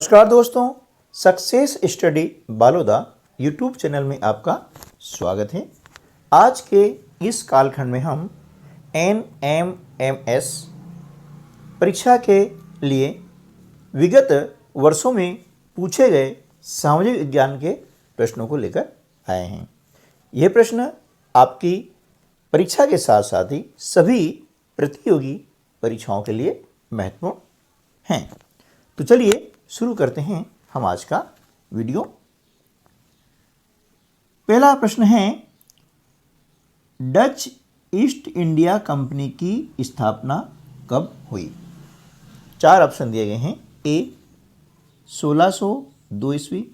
नमस्कार दोस्तों, success study Baloda YouTube channel में आपका स्वागत है। आज के इस कालखंड में हम NMMS परीक्षा के लिए विगत वर्षों में पूछे गए सामाजिक विज्ञान के प्रश्नों को लेकर आए हैं। ये प्रश्न आपकी परीक्षा के साथ साथ ही सभी प्रतियोगी परीक्षाओं के लिए महत्वपूर्ण हैं। तो चलिए शुरू करते हैं हम आज का वीडियो। पहला प्रश्न है, डच ईस्ट इंडिया कंपनी की स्थापना कब हुई? 4 ऑप्शन दिए गए हैं। ए 1602 ईस्वी,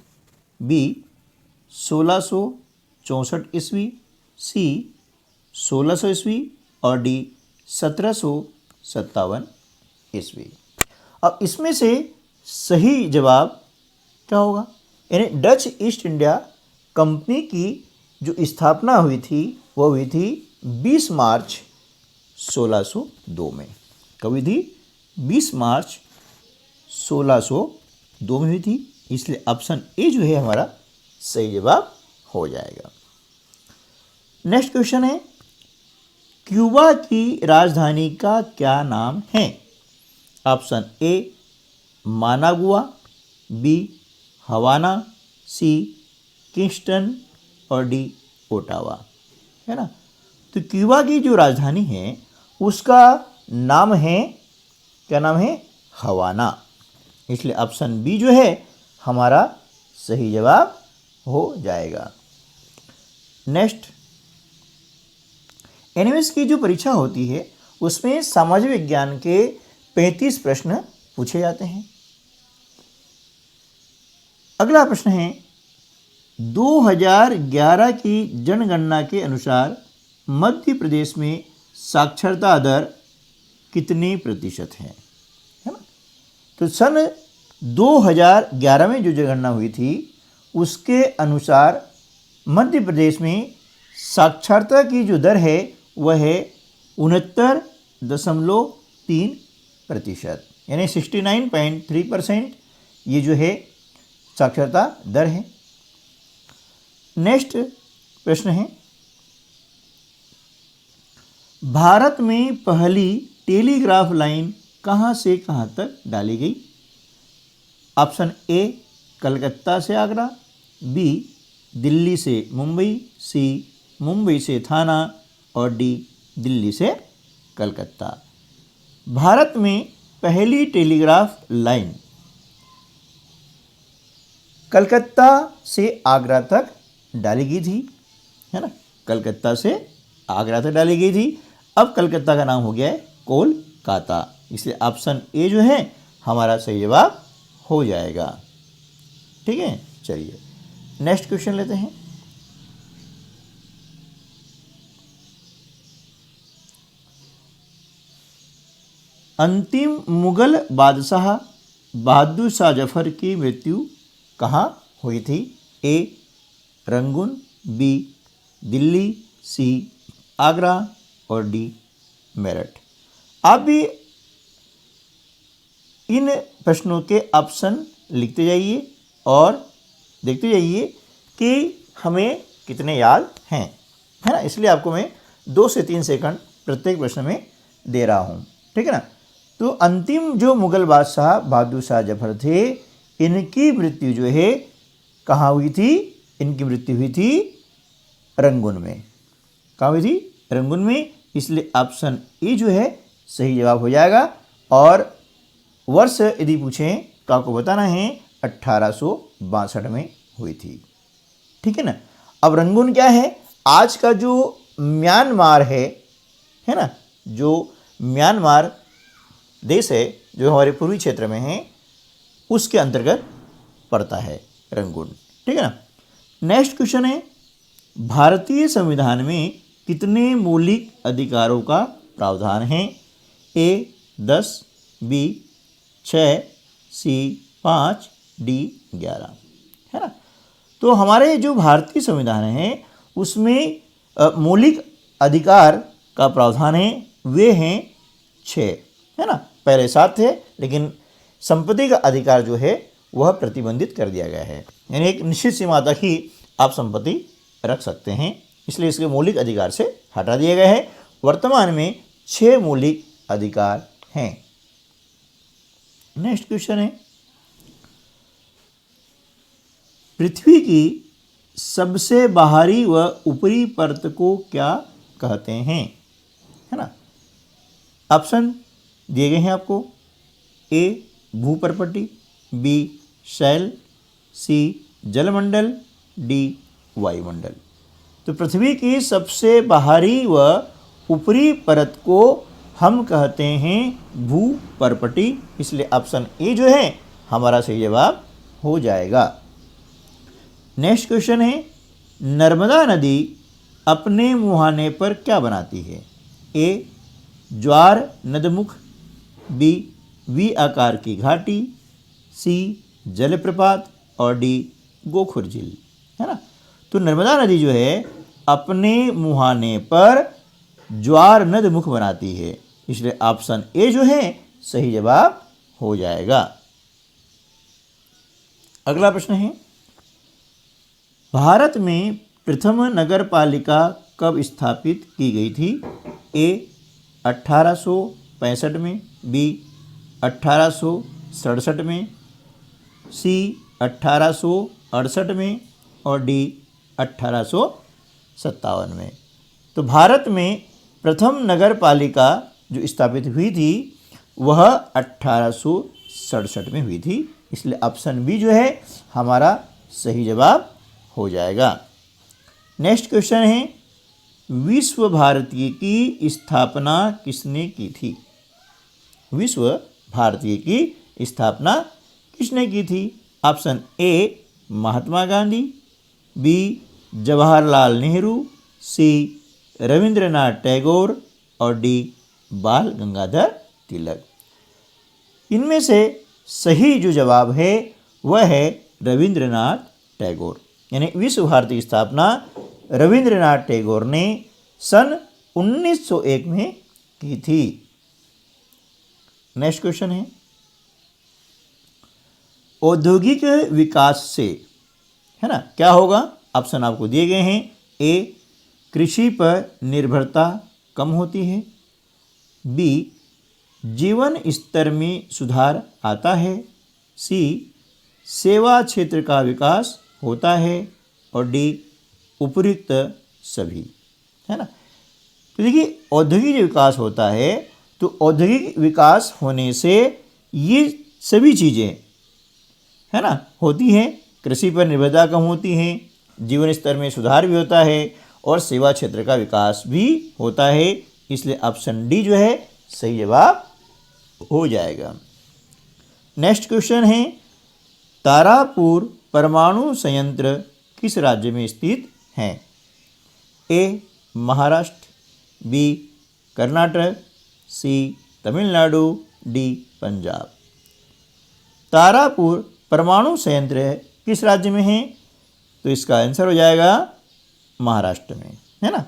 बी 1664 ईस्वी, सी 1600 ईस्वी और डी 1757 ईस्वी। अब इसमें से सही जवाब क्या होगा? यानी डच ईस्ट इंडिया कंपनी की जो स्थापना हुई थी वह हुई थी 20 मार्च 1602 में। कब हुई थी? 20 मार्च 1602 में हुई थी। इसलिए ऑप्शन ए जो है हमारा सही जवाब हो जाएगा। नेक्स्ट क्वेश्चन है, क्यूबा की राजधानी का क्या नाम है? Option A Managua, B Havana, C Kingston और डी ओटावा। है ना? तो क्यूबा की जो राजधानी है उसका नाम है, क्या नाम है? हवाना। इसलिए ऑप्शन बी जो है हमारा सही जवाब हो जाएगा। नेक्स्ट, एनएमएस की जो परीक्षा होती है उसमें सामाजिक विज्ञान के 35 प्रश्न पूछे जाते हैं। अगला प्रश्न है, 2011 की जनगणना के अनुसार मध्य प्रदेश में साक्षरता दर कितने प्रतिशत है? है ना? तो सन 2011 में जो जनगणना हुई थी उसके अनुसार मध्य प्रदेश में साक्षरता की जो दर है वह है 69.3%, यानी 69.3% ये जो है साक्षरता दर है। नेक्स्ट प्रश्न है, भारत में पहली टेलीग्राफ लाइन कहाँ से कहाँ तक डाली गई? ऑप्शन ए कलकत्ता से आगरा, बी दिल्ली से मुंबई, सी मुंबई से थाना और डी दिल्ली से कलकत्ता। भारत में पहली टेलीग्राफ लाइन कलकत्ता से आगरा तक डाली गई थी। है ना? कलकत्ता से आगरा तक डाली गई थी। अब कलकत्ता का नाम हो गया है कोलकाता। इसलिए ऑप्शन ए जो है हमारा सही जवाब हो जाएगा। ठीक है, चलिए नेक्स्ट क्वेश्चन लेते हैं। अंतिम मुगल बादशाह बहादुर शाह जफर की मृत्यु कहाँ हुई थी? ए रंगून, बी दिल्ली, सी आगरा और डी मेरठ। आप भी इन प्रश्नों के ऑप्शन लिखते जाइए और देखते जाइए कि हमें कितने याद हैं। है ना? इसलिए आपको मैं 2 से 3 सेकंड प्रत्येक प्रश्न में दे रहा हूँ। ठीक है ना? तो अंतिम जो मुगल बादशाह बहादुर शाह जफर थे, इनकी मृत्यु जो है कहाँ हुई थी? इनकी मृत्यु हुई थी रंगून में। कहाँ हुई थी? रंगून में। इसलिए ऑप्शन ए जो है सही जवाब हो जाएगा। और वर्ष यदि पूछें तो आपको बताना है 1862 में हुई थी। ठीक है ना? अब रंगून क्या है? आज का जो म्यांमार है ना, जो म्यांमार देश है जो हमारे पूर्वी क्षेत्र में है, उसके अंतर्गत पड़ता है रंगून। ठीक है ना? नेक्स्ट क्वेश्चन है, भारतीय संविधान में कितने मौलिक अधिकारों का प्रावधान है? ए 10, बी 6, सी 5, डी 11। है ना? तो हमारे जो भारतीय संविधान है उसमें मौलिक अधिकार का प्रावधान है, वे हैं 6। है ना? पहले 7 थे, लेकिन संपत्ति का अधिकार जो है वह प्रतिबंधित कर दिया गया है। यानी एक निश्चित सीमा तक ही आप संपत्ति रख सकते हैं, इसलिए इसके मौलिक अधिकार से हटा दिया गया है। वर्तमान में 6 मौलिक अधिकार हैं। नेक्स्ट क्वेश्चन है, पृथ्वी की सबसे बाहरी व ऊपरी परत को क्या कहते हैं, है ना। ऑप्शन दिए गए हैं आपको। ए भूपर्पटी, बी शैल, सी जलमंडल, डी वायुमंडल। तो पृथ्वी की सबसे बाहरी व ऊपरी परत को हम कहते हैं भूपर्पटी, इसलिए ऑप्शन ए जो है हमारा सही जवाब हो जाएगा। नेक्स्ट क्वेश्चन है, नर्मदा नदी अपने मुहाने पर क्या बनाती है। ए ज्वार नदमुख, बी वी आकार की घाटी, सी जलप्रपात और डी गोखुर झील, है ना। तो नर्मदा नदी जो है अपने मुहाने पर ज्वार नदमुख बनाती है, इसलिए ऑप्शन ए जो है सही जवाब हो जाएगा। अगला प्रश्न है, भारत में प्रथम नगर पालिका कब स्थापित की गई थी। ए 1865 में, बी 1867 में, सी 1868 में और डी 1857 में। तो भारत में प्रथम नगर पालिका जो स्थापित हुई थी वह 1867 में हुई थी, इसलिए ऑप्शन बी जो है हमारा सही जवाब हो जाएगा। नेक्स्ट क्वेश्चन है, विश्व भारती की स्थापना किसने की थी। विश्व भारती की स्थापना किसने की थी। Option A Mahatma Gandhi, B Jawaharlal Nehru, C Rabindranath Tagore और डी बाल गंगाधर तिलक। इनमें से सही जो जवाब है वह है रविंद्रनाथ टैगोर, यानी विश्व भारती की स्थापना रविंद्रनाथ टैगोर ने सन 1901 में की थी। नेक्स्ट क्वेश्चन है, औद्योगिक विकास से, है ना, क्या होगा। ऑप्शन आपको दिए गए हैं। ए कृषि पर निर्भरता कम होती है, बी जीवन स्तर में सुधार आता है, सी सेवा क्षेत्र का विकास होता है और डी उपयुक्त सभी, है ना। तो देखिए औद्योगिक विकास होता है तो औद्योगिक विकास होने से ये सभी चीज़ें, है ना, होती हैं। कृषि पर निर्भरता कम होती है, जीवन स्तर में सुधार भी होता है और सेवा क्षेत्र का विकास भी होता है, इसलिए ऑप्शन डी जो है सही जवाब हो जाएगा। नेक्स्ट क्वेश्चन है, तारापुर परमाणु संयंत्र किस राज्य में स्थित है। ए महाराष्ट्र, बी कर्नाटक, सी तमिलनाडु, डी पंजाब। तारापुर परमाणु संयंत्र किस राज्य में है, तो इसका आंसर हो जाएगा महाराष्ट्र में, है ना।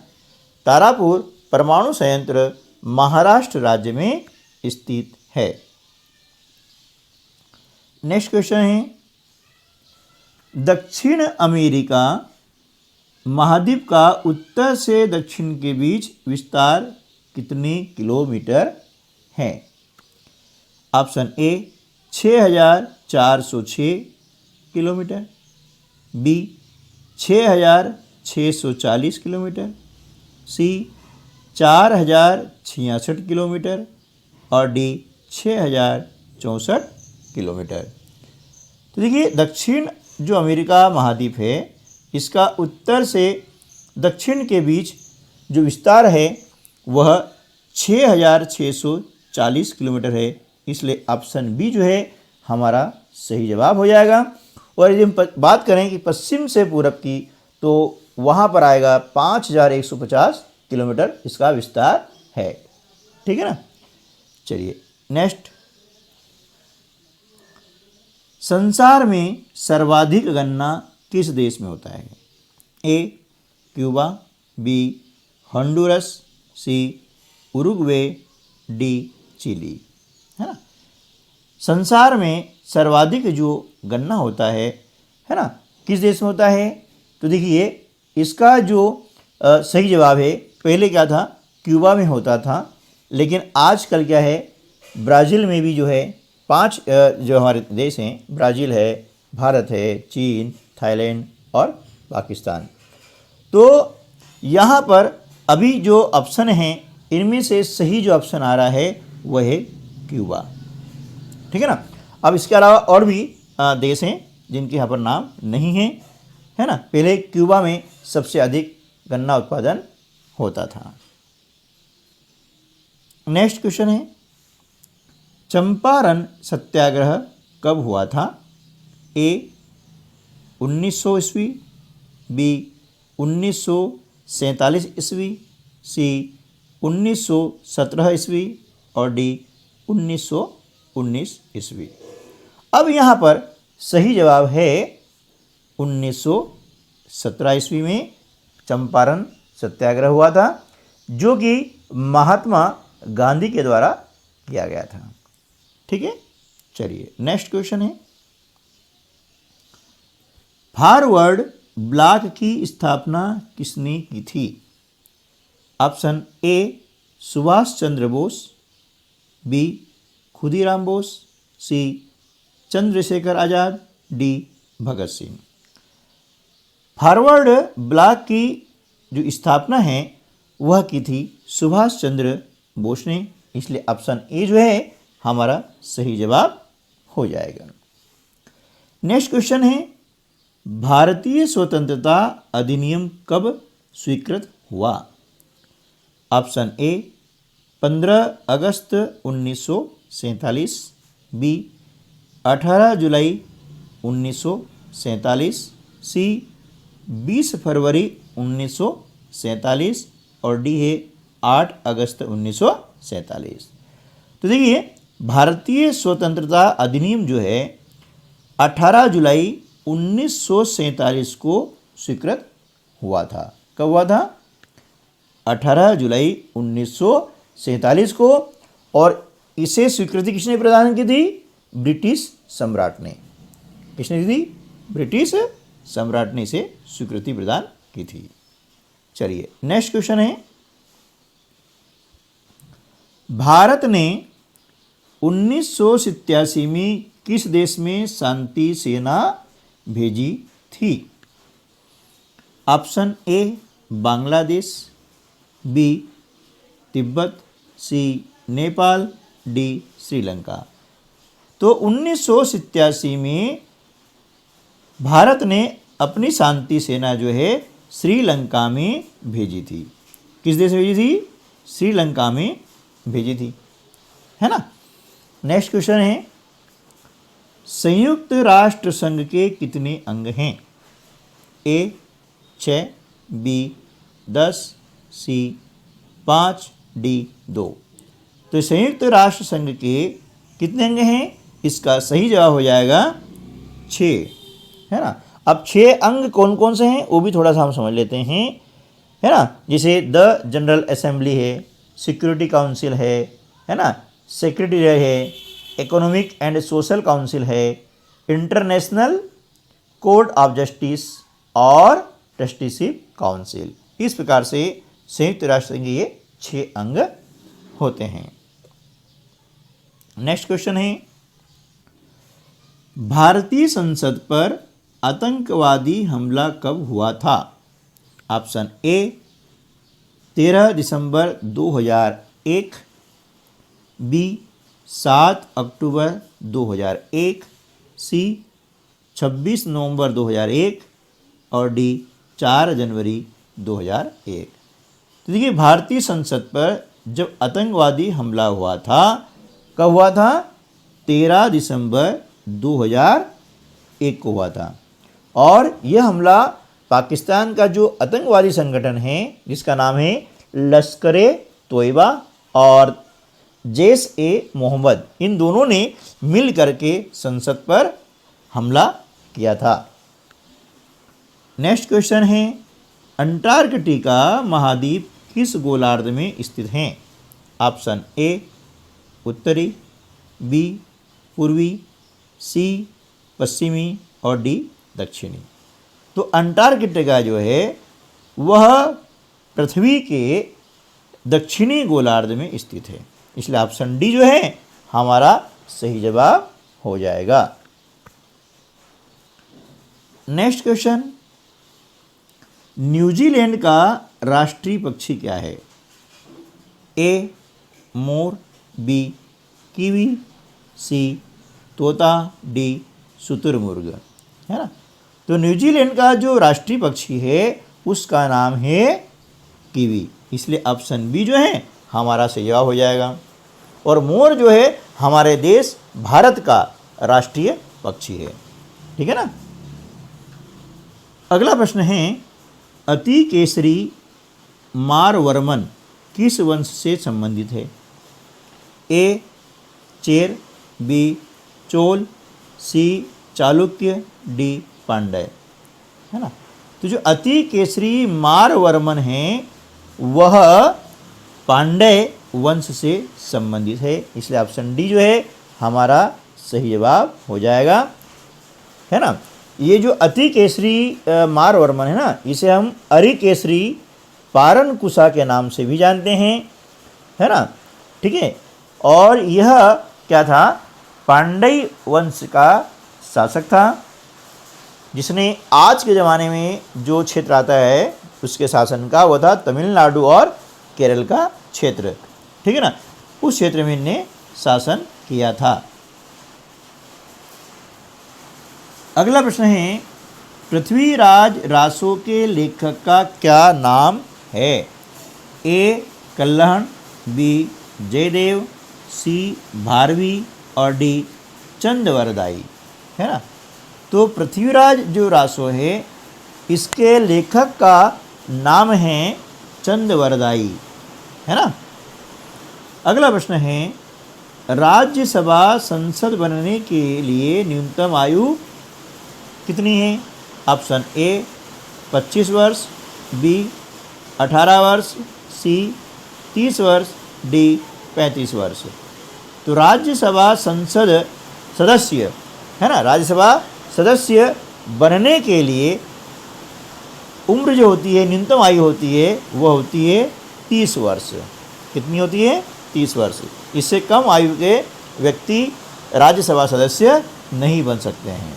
तारापुर परमाणु संयंत्र महाराष्ट्र राज्य में स्थित है। नेक्स्ट क्वेश्चन है, दक्षिण अमेरिका महाद्वीप का उत्तर से दक्षिण के बीच विस्तार कितने किलोमीटर है। Option A 6406 kilometre, B 6640 kilometre, C 4066 kilometre और डी 6064 किलोमीटर। तो देखिए दक्षिण जो अमेरिका महाद्वीप है इसका उत्तर से दक्षिण के बीच जो विस्तार है वह 6640 किलोमीटर है, इसलिए ऑप्शन बी जो है हमारा सही जवाब हो जाएगा। और यदि हम बात करें कि पश्चिम से पूरब की तो वहाँ पर आएगा 5150 किलोमीटर इसका विस्तार है, ठीक है ना। चलिए नेक्स्ट, संसार में सर्वाधिक गन्ना किस देश में होता है। ए क्यूबा, बी होंडुरस, सी उरुग्वे, डी चिली, है ना। संसार में सर्वाधिक जो गन्ना होता है ना, किस देश में होता है? तो देखिए इसका जो सही जवाब है, पहले क्या था, क्यूबा में होता था, लेकिन आजकल क्या है, ब्राज़ील में भी जो है 5 जो हमारे देश हैं, ब्राज़ील है, भारत है, चीन, थाईलैंड और पाकिस्तान। तो यहाँ पर अभी जो ऑप्शन हैं इनमें से सही जो ऑप्शन आ रहा है वह है क्यूबा। ठीक है ना। अब इसके अलावा और भी देश हैं जिनके यहाँ पर नाम नहीं है, है ना। पहले क्यूबा में सबसे अधिक गन्ना उत्पादन होता था। नेक्स्ट क्वेश्चन है, चंपारण सत्याग्रह कब हुआ था? ए 1900 ईस्वी, बी 1947 ईस्वी, सी 1917 ईस्वी और डी 1919 ईस्वी। अब यहाँ पर सही जवाब है 1917 ईस्वी में चंपारण सत्याग्रह हुआ था, जो कि महात्मा गांधी के द्वारा किया गया था। ठीक है, चलिए नेक्स्ट क्वेश्चन है, फॉरवर्ड ब्लॉक की स्थापना किसने की थी? Option A Subhash Chandra Bose, B Khudiram Bose, C Chandrashekhar Azad, D Bhagat Singh. Forward Bloc की जो स्थापना है वह की थी सुभाष चंद्र बोस ने, इसलिए ऑप्शन ए जो है हमारा सही जवाब हो जाएगा। नेक्स्ट क्वेश्चन है, भारतीय स्वतंत्रता अधिनियम कब स्वीकृत हुआ? ऑप्शन ए 15 अगस्त 1947, बी 18 जुलाई 1947, सी 20 फरवरी 1947 और डी है 8 अगस्त 1947। तो देखिए भारतीय स्वतंत्रता अधिनियम जो है 18 जुलाई 1947 को स्वीकृत हुआ था। कब हुआ था? 18 जुलाई 1947 को। और इसे स्वीकृति किसने प्रदान की थी? ब्रिटिश सम्राट ने। किसने दी थी? ब्रिटिश सम्राट ने इसे स्वीकृति प्रदान की थी। चलिए नेक्स्ट क्वेश्चन है, भारत ने 1987 में किस देश में शांति सेना भेजी थी? Option A Bangladesh, B Tibet, C Nepal, D Sri Lanka. तो 1987 में भारत ने अपनी शांति सेना जो है श्रीलंका में भेजी थी। किस देश में भेजी थी? श्रीलंका में भेजी थी, है ना। नेक्स्ट क्वेश्चन है, संयुक्त राष्ट्र संघ के कितने अंग हैं? ए 6, बी 10, सी 5, डी 2। तो संयुक्त राष्ट्र संघ के कितने अंग हैं? इसका सही जवाब हो जाएगा 6, है ना। अब 6 अंग कौन कौन से हैं वो भी थोड़ा सा हम समझ लेते हैं, है ना। जैसे द जनरल असेंबली है, सिक्योरिटी काउंसिल है ना, सेक्रेटरीट है, इकोनॉमिक एंड सोशल काउंसिल है, इंटरनेशनल कोर्ट ऑफ जस्टिस और ट्रस्टीशिप काउंसिल। इस प्रकार से संयुक्त राष्ट्र संघ के ये 6 अंग होते हैं। नेक्स्ट क्वेश्चन है, भारतीय संसद पर आतंकवादी हमला कब हुआ था? ऑप्शन ए 13 दिसंबर 2001, बी 7 अक्टूबर 2001, सी 26 नवंबर 2001 और डी 4 जनवरी 2001। तो देखिए भारतीय संसद पर जब आतंकवादी हमला हुआ था, कब हुआ था? 13 दिसंबर 2001 को हुआ था। और यह हमला पाकिस्तान का जो आतंकवादी संगठन है जिसका नाम है लश्कर-ए तोयबा और जैश-ए-मोहम्मद, इन दोनों ने मिल करके संसद पर हमला किया था। नेक्स्ट क्वेश्चन है, अंटार्कटिका महाद्वीप किस गोलार्ध में स्थित है? ऑप्शन ए उत्तरी, बी पूर्वी, सी पश्चिमी और डी दक्षिणी। तो अंटार्कटिका जो है वह पृथ्वी के दक्षिणी गोलार्ध में स्थित है, इसलिए ऑप्शन डी जो है हमारा सही जवाब हो जाएगा। नेक्स्ट क्वेश्चन, न्यूजीलैंड का राष्ट्रीय पक्षी क्या है? ए मोर, बी कीवी, सी तोता, डी शुतुरमुर्ग, है ना। तो न्यूजीलैंड का जो राष्ट्रीय पक्षी है उसका नाम है कीवी, इसलिए ऑप्शन बी जो है हमारा सही जवाब हो जाएगा। और मोर जो है हमारे देश भारत का राष्ट्रीय पक्षी है, ठीक है ना। अगला प्रश्न है, अति केसरी मारवर्मन किस वंश से संबंधित है? ए चेर, बी चोल, सी चालुक्य, डी पांड्य, है ना। तो जो अति केसरी मारवर्मन है वह पांड्य वंश से संबंधित है, इसलिए ऑप्शन डी जो है हमारा सही जवाब हो जाएगा, है ना। ये जो अति केसरी मारवर्मन है ना, इसे हम अरिकेसरी पारनकुशा के नाम से भी जानते हैं, है ना, ठीक है। और यह क्या था? पांड्य वंश का शासक था, जिसने आज के ज़माने में जो क्षेत्र आता है उसके शासन का वह था तमिलनाडु और केरल का क्षेत्र, ठीक है ना। उस क्षेत्र में इन्हें शासन किया था। अगला प्रश्न है, पृथ्वीराज रासो के लेखक का क्या नाम है? ए कल्हण, बी जयदेव, सी भारवी और डी चंदवरदाई, है ना। तो पृथ्वीराज जो रासो है इसके लेखक का नाम है चंदवरदाई, है ना। अगला प्रश्न है, राज्यसभा संसद बनने के लिए न्यूनतम आयु कितनी है? ऑप्शन ए 25 वर्ष, बी 18 वर्ष, सी 30 वर्ष, डी 35 वर्ष। तो राज्यसभा संसद सदस्य, है ना, राज्यसभा सदस्य बनने के लिए उम्र जो होती है, न्यूनतम आयु होती है वह होती है 30 वर्ष। कितनी होती है? 30 वर्ष। इससे कम आयु के व्यक्ति राज्यसभा सदस्य नहीं बन सकते हैं।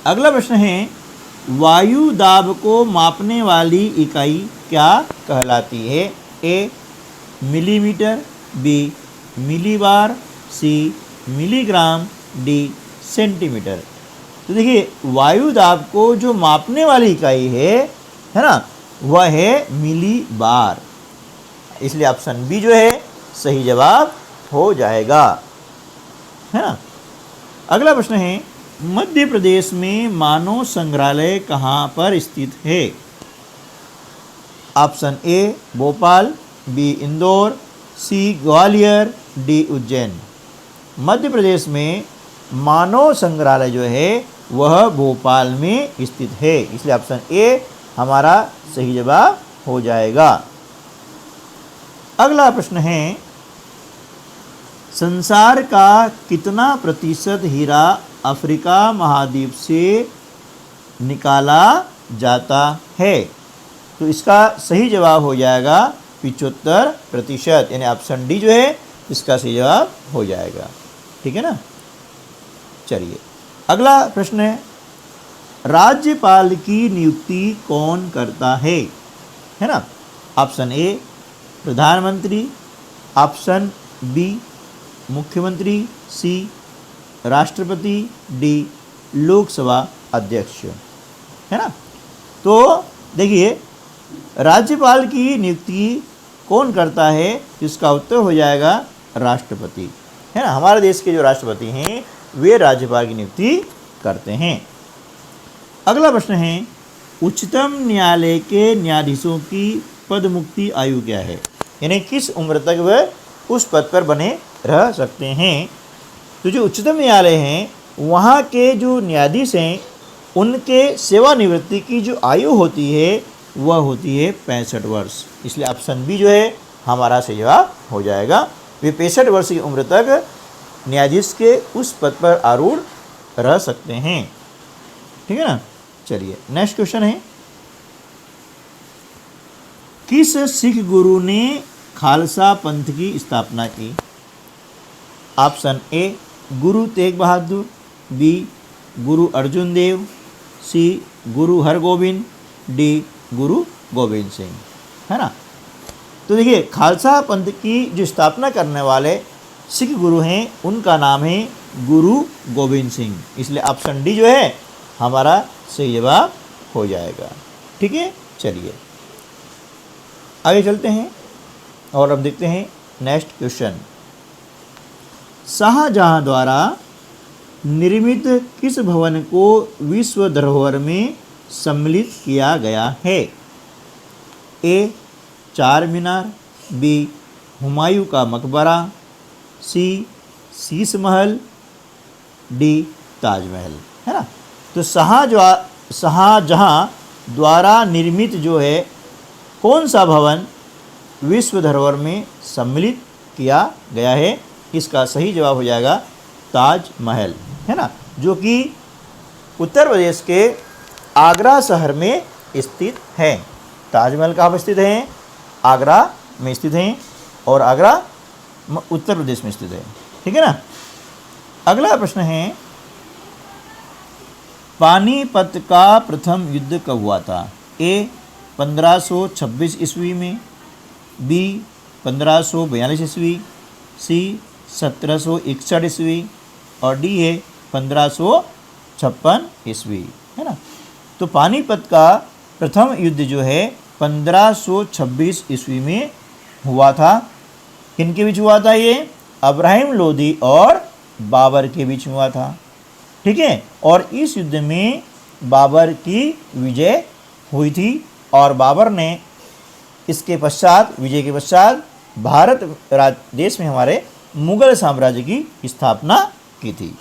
अगला प्रश्न है, वायु दाब को मापने वाली इकाई क्या कहलाती है? ए मिलीमीटर, बी मिलीबार, सी मिलीग्राम, डी सेंटीमीटर। तो देखिए, वायु दाब को जो मापने वाली इकाई है ना, वह है मिलीबार, इसलिए ऑप्शन बी जो है सही जवाब हो जाएगा, है ना। अगला प्रश्न है, मध्य प्रदेश में मानव संग्रहालय कहाँ पर स्थित है? Option A Bhopal, B Indore, C Gwalior, D Ujjain. Madhya Pradesh में मानव संग्रहालय जो है वह भोपाल में स्थित है, इसलिए ऑप्शन ए हमारा सही जवाब हो जाएगा। अगला प्रश्न है, संसार का कितना प्रतिशत हीरा अफ्रीका महाद्वीप से निकाला जाता है? तो इसका सही जवाब हो जाएगा 75%, यानी ऑप्शन डी जो है इसका सही जवाब हो जाएगा, ठीक है ना। चलिए अगला प्रश्न है, राज्यपाल की नियुक्ति कौन करता है ना। ऑप्शन ए प्रधानमंत्री, ऑप्शन बी मुख्यमंत्री, सी राष्ट्रपति, डी लोकसभा अध्यक्ष, है ना। तो देखिए, राज्यपाल की नियुक्ति कौन करता है? इसका उत्तर हो जाएगा राष्ट्रपति, है ना। हमारे देश के जो राष्ट्रपति हैं वे राज्यपाल की नियुक्ति करते हैं। अगला प्रश्न है, उच्चतम न्यायालय के न्यायाधीशों की पदमुक्ति आयु क्या है? यानी किस उम्र तक वह उस पद पर बने रह सकते हैं? तो जो उच्चतम न्यायालय हैं वहाँ के जो न्यायाधीश हैं उनके सेवानिवृत्ति की जो आयु होती है वह होती है 65 वर्ष, इसलिए ऑप्शन बी जो है हमारा सही जवाब हो जाएगा। वे 65 वर्ष की उम्र तक न्यायाधीश के उस पद पर आरूढ़ रह सकते हैं। ठीक है ना। चलिए नेक्स्ट क्वेश्चन है, किस सिख गुरु ने खालसा पंथ की स्थापना की? Option A Guru Tegh Bahadur, B Guru Arjun Dev, C Guru Hargobind, D गुरु गोविंद सिंह। है ना। तो देखिए खालसा पंथ की जो स्थापना करने वाले सिख गुरु हैं उनका नाम है गुरु गोविंद सिंह, इसलिए ऑप्शन डी जो है हमारा सही जवाब हो जाएगा। ठीक है। चलिए आगे चलते हैं और अब देखते हैं नेक्स्ट क्वेश्चन, शाहजहां द्वारा निर्मित किस भवन को विश्व धरोहर में सम्मिलित किया गया है? ए चार मीनार, बी हुमायूं का मकबरा, सी शीश महल, डी ताजमहल। है ना। तो शाहजहां द्वारा निर्मित जो है कौन सा भवन विश्व धरोहर में सम्मिलित किया गया है? इसका सही जवाब हो जाएगा ताजमहल। है ना, जो कि उत्तर प्रदेश के आगरा शहर में स्थित है। ताजमहल कहाँ पर स्थित है? आगरा में स्थित है और आगरा उत्तर प्रदेश में स्थित है। ठीक है ना। अगला प्रश्न है, पानीपत का प्रथम युद्ध कब हुआ था? ए 1526 ईस्वी में, बी 1542 ईस्वी, सी 1761 ईस्वी और डी है 1556 ईस्वी। है ना। तो पानीपत का प्रथम युद्ध जो है 1526 ईस्वी में हुआ था। किनके बीच हुआ था? ये इब्राहिम लोदी और बाबर के बीच हुआ था। ठीक है। और इस युद्ध में बाबर की विजय हुई थी और बाबर ने इसके पश्चात, विजय के पश्चात भारत देश में हमारे मुगल साम्राज्य की स्थापना की थी।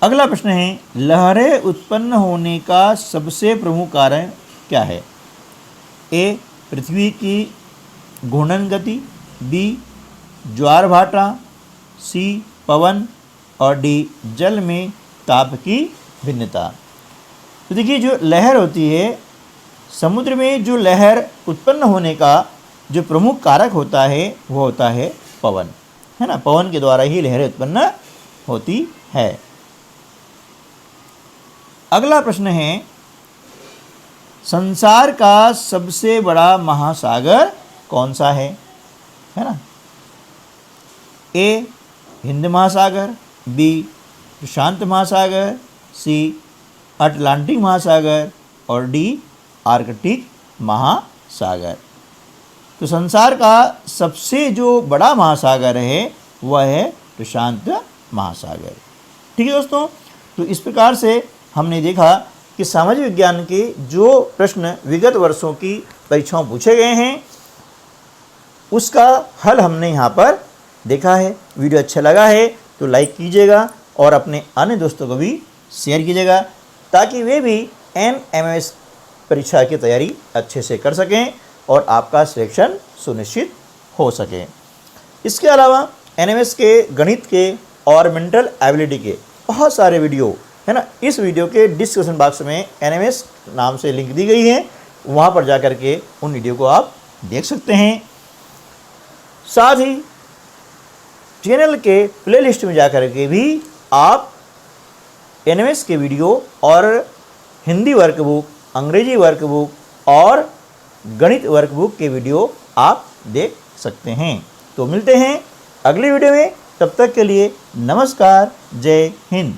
अगला प्रश्न है, लहरें उत्पन्न होने का सबसे प्रमुख कारण क्या है? ए पृथ्वी की घूर्णन गति, बी ज्वार भाटा, सी पवन और डी जल में ताप की भिन्नता। तो देखिए जो लहर होती है, समुद्र में जो लहर उत्पन्न होने का जो प्रमुख कारक होता है वो होता है पवन। है ना। पवन के द्वारा ही लहरें उत्पन्न होती है। अगला प्रश्न है, संसार का सबसे बड़ा महासागर कौन सा है? है ना। ए हिंद महासागर, बी प्रशांत महासागर, सी अटलांटिक महासागर और डी आर्कटिक महासागर। तो संसार का सबसे जो बड़ा महासागर है वह है प्रशांत महासागर। ठीक है दोस्तों। तो इस प्रकार से हमने देखा कि सामाजिक विज्ञान के जो प्रश्न विगत वर्षों की परीक्षाओं पूछे गए हैं उसका हल हमने यहाँ पर देखा है। वीडियो अच्छा लगा है तो लाइक कीजिएगा और अपने अन्य दोस्तों को भी शेयर कीजिएगा ताकि वे भी NMS परीक्षा की तैयारी अच्छे से कर सकें और आपका सिलेक्शन सुनिश्चित हो सके। इसके अलावा NMS के गणित के और मेंटल एबिलिटी के बहुत सारे वीडियो है ना, इस वीडियो के डिस्क्रिप्शन बॉक्स में NMS नाम से लिंक दी गई है, वहाँ पर जाकर के उन वीडियो को आप देख सकते हैं। साथ ही चैनल के प्लेलिस्ट में जाकर के भी आप NMS के वीडियो और हिंदी वर्कबुक, अंग्रेजी वर्कबुक और गणित वर्कबुक के वीडियो आप देख सकते हैं। तो मिलते हैं अगली वीडियो में, तब तक के लिए नमस्कार, जय हिंद।